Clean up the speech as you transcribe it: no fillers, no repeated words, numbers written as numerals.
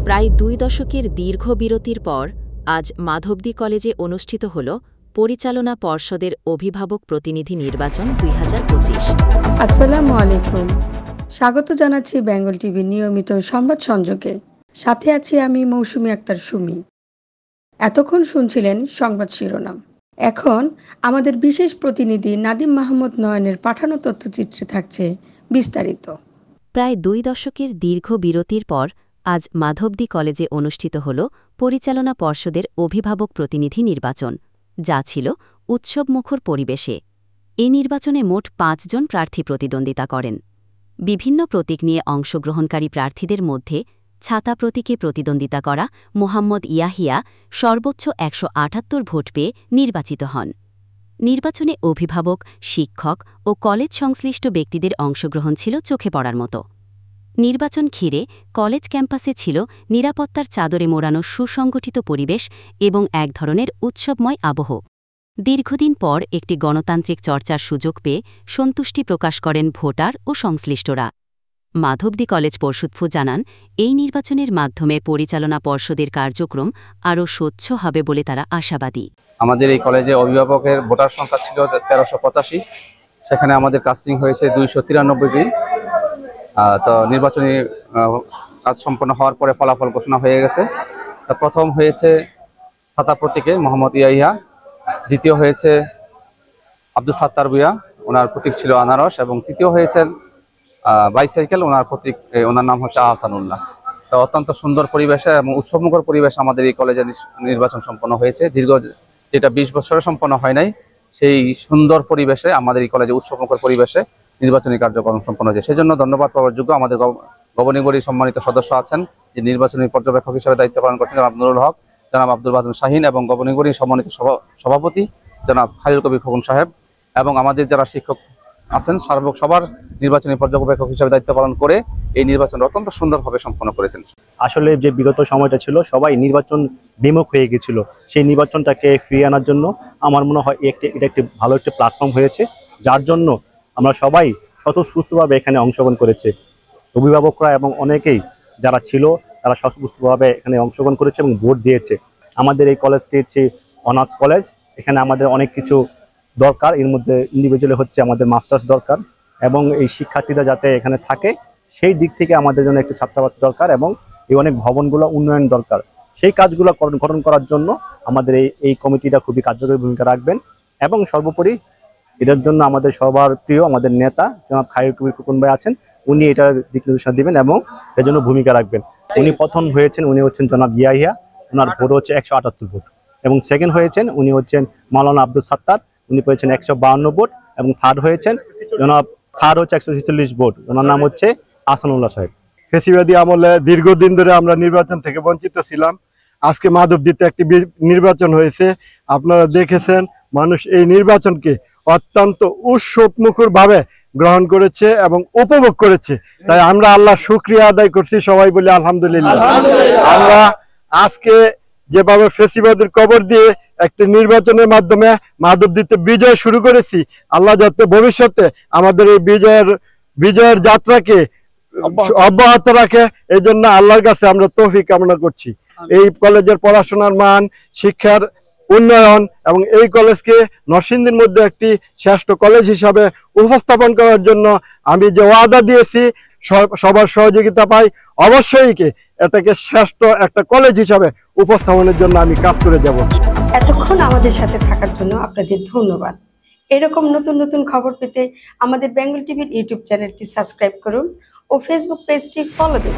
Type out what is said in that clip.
প্রায় 2 দশকের দীর্ঘ বিরতির পর আজ মাধবদী কলেজে অনুষ্ঠিত হল পরিচালনা পর্ষদের অভিভাবক প্রতিনিধি নির্বাচন 2025। আসসালামু আলাইকুম, স্বাগত জানাচ্ছি বেঙ্গল টিভির নিয়মিত সংবাদ সংযোগে। সাথে আছি আমি মৌসুমী আক্তার সুমি। এতক্ষণ শুনছিলেন সংবাদ শিরোনাম। এখন আমাদের বিশেষ প্রতিনিধি নাদিম মাহমুদ নয়নের পাঠানো তথ্যচিত্রে থাকছে বিস্তারিত। প্রায় 2 দশকের দীর্ঘ বিরতির পর আজ মাধবদী কলেজে অনুষ্ঠিত হল পরিচালনা পর্ষদের অভিভাবক প্রতিনিধি নির্বাচন, যা ছিল উৎসবমুখর পরিবেশে। এই নির্বাচনে মোট 5 জন প্রার্থী প্রতিদ্বন্দ্বিতা করেন। বিভিন্ন প্রতীক নিয়ে অংশগ্রহণকারী প্রার্থীদের মধ্যে ছাতা প্রতীকে প্রতিদ্বন্দ্বিতা করা মোহাম্মদ ইয়াহিয়া সর্বোচ্চ 178 ভোট পেয়ে নির্বাচিত হন। নির্বাচনে অভিভাবক, শিক্ষক ও কলেজ সংশ্লিষ্ট ব্যক্তিদের অংশগ্রহণ ছিল চোখে পড়ার মতো। নির্বাচন ঘিরে কলেজ ক্যাম্পাসে ছিল নিরাপত্তার চাদরে মোড়ানো সুসংগঠিত পরিবেশ এবং এক ধরনের উৎসবময় আবহ। দীর্ঘদিন পর একটি গণতান্ত্রিক চর্চার সুযোগ পেয়ে সন্তুষ্টি প্রকাশ করেন ভোটার ও সংশ্লিষ্টরা। মাধবদী কলেজ পর্ষদফু জানান, এই নির্বাচনের মাধ্যমে পরিচালনা পর্ষদের কার্যক্রম আরও স্বচ্ছ হবে বলে তারা আশাবাদী। আমাদের এই কলেজে অভিভাবকের ভোটার সংখ্যা ছিল 1385, সেখানে আমাদের কাস্টিং হয়েছে 293টি। তো নির্বাচনী কাজ সম্পন্ন হওয়ার পরে ফলাফল ঘোষণা হয়ে গেছে। প্রথম হয়েছে ছাতা প্রতীকে মোহাম্মদ ইয়াহিয়া, দ্বিতীয় হয়েছে আব্দুল সাত্তার ভুঁইয়া, ওনার প্রতীক ছিল আনারস, এবং তৃতীয় হয়েছেন বাইসাইকেল, ওনার প্রতীক, ওনার নাম হচ্ছে আহসানুল্লাহ। তো অত্যন্ত সুন্দর পরিবেশে এবং উৎসবমুখর পরিবেশে আমাদের এই কলেজে নির্বাচন সম্পন্ন হয়েছে। দীর্ঘ যেটা 20 বছরে সম্পন্ন হয় নাই, সেই সুন্দর পরিবেশে আমাদের এই কলেজে উৎসবমুখর পরিবেশে নির্বাচনী কার্যক্রম সম্পন্ন হয়েছে। সেজন্য ধন্যবাদ পাওয়ার যোগ্য আমাদের গভর্নিং সম্মানিত সদস্য আছেন, যে নির্বাচনী পর্যবেক্ষক হিসেবে দায়িত্ব পালন করছেন জনাব নুরুল হক, জনাব আব্দুল বাদুন শাহিন, এবং গভর্নিং সম্মানিত সভাপতি জনাব খালিল কবির খোকন সাহেব, এবং আমাদের যারা শিক্ষক আছেন সবার নির্বাচনী পর্যবেক্ষক হিসেবে দায়িত্ব পালন করে এই নির্বাচন অত্যন্ত সুন্দরভাবে সম্পন্ন করেছেন। আসলে যে বিগত সময়টা ছিল, সবাই নির্বাচন বিমুখ হয়ে গেছিল। সেই নির্বাচনটাকে ফিরিয়ে আনার জন্য আমার মনে হয় এটা একটি ভালো একটি প্ল্যাটফর্ম হয়েছে, যার জন্য আমরা সবাই স্বতঃস্ফূর্তভাবে এখানে অংশগ্রহণ করেছে। অভিভাবকরা এবং অনেকেই যারা ছিল তারা স্বতঃস্ফূর্তভাবে এখানে অংশগ্রহণ করেছে এবং ভোট দিয়েছে। আমাদের এই কলেজটি হচ্ছে অনার্স কলেজ, এখানে আমাদের অনেক কিছু দরকার। এর মধ্যে ইন্ডিভিজুয়ালি হচ্ছে আমাদের মাস্টার্স দরকার, এবং এই শিক্ষার্থীরা যাতে এখানে থাকে সেই দিক থেকে আমাদের জন্য একটু ছাত্রাবাস দরকার, এবং এই অনেক ভবনগুলো উন্নয়ন দরকার। সেই কাজগুলো গঠন করার জন্য আমাদের এই কমিটিটা খুবই কার্যকরী ভূমিকা রাখবেন। এবং সর্বোপরি এটার জন্য আমাদের সবার প্রিয় আমাদের নেতা জনাব খালিল কবির খোকন ভাই আছেন, উনি এটার দিক নির্দেশনা দিবেন এবং এর জন্য ভূমিকা রাখবেন। উনি প্রথম হয়েছেন, উনি হচ্ছেন জনাব ইয়াহিয়া, ওনার ভোট হচ্ছে 178 ভোট, এবং সেকেন্ড হয়েছেন উনি হচ্ছেন মাওলানা আব্দুল সাত্তার, উনি পেয়েছেন 152 ভোট, এবং থার্ড হচ্ছে 146 ভোট, ওনার নাম হচ্ছে আহসানুল্লাহ সাহেব। ফেসিবাদী আমলে দীর্ঘদিন ধরে আমরা নির্বাচন থেকে বঞ্চিত ছিলাম। আজকে মাধবদীতে একটি নির্বাচন হয়েছে, আপনারা দেখেছেন। মানুষ এই নির্বাচনকে অত্যন্ত উৎসবমুখর ভাবে গ্রহণ করেছে এবং উপভোগ করেছে। তাই আমরা আল্লাহ শুকরিয়া আদায় করছি, সবাই বলি আলহামদুলিল্লাহ। আমরা আজকে যেভাবে ফেসিবাদের কবর দিয়ে একটি নির্বাচনের মাধ্যমে মাধবদীতে বিজয় শুরু করেছি, আল্লাহ যাতে ভবিষ্যতে আমাদের এই বিজয়ের যাত্রাকে অব্যাহত রাখে, এই জন্য আল্লাহর কাছে আমরা তৌফিক কামনা করছি। এই কলেজের পড়াশোনার মান, শিক্ষার উন্নয়ন এবং এই কলেজকে নরসিংদীর মধ্যে একটি শ্রেষ্ঠ কলেজ হিসাবে উপস্থাপন করার জন্য আমি যে ওয়াদা দিয়েছি, সবার সহযোগিতা পাই, অবশ্যই এটাকে শ্রেষ্ঠ একটা কলেজ হিসাবে উপস্থাপনের জন্য আমি কাজ করে যাব। এতক্ষণ আমাদের সাথে থাকার জন্য আপনাদের ধন্যবাদ। এরকম নতুন নতুন খবর পেতে আমাদের বেঙ্গল টিভির ইউটিউব চ্যানেলটি সাবস্ক্রাইব করুন ও ফেসবুক পেজটি ফলো দিন।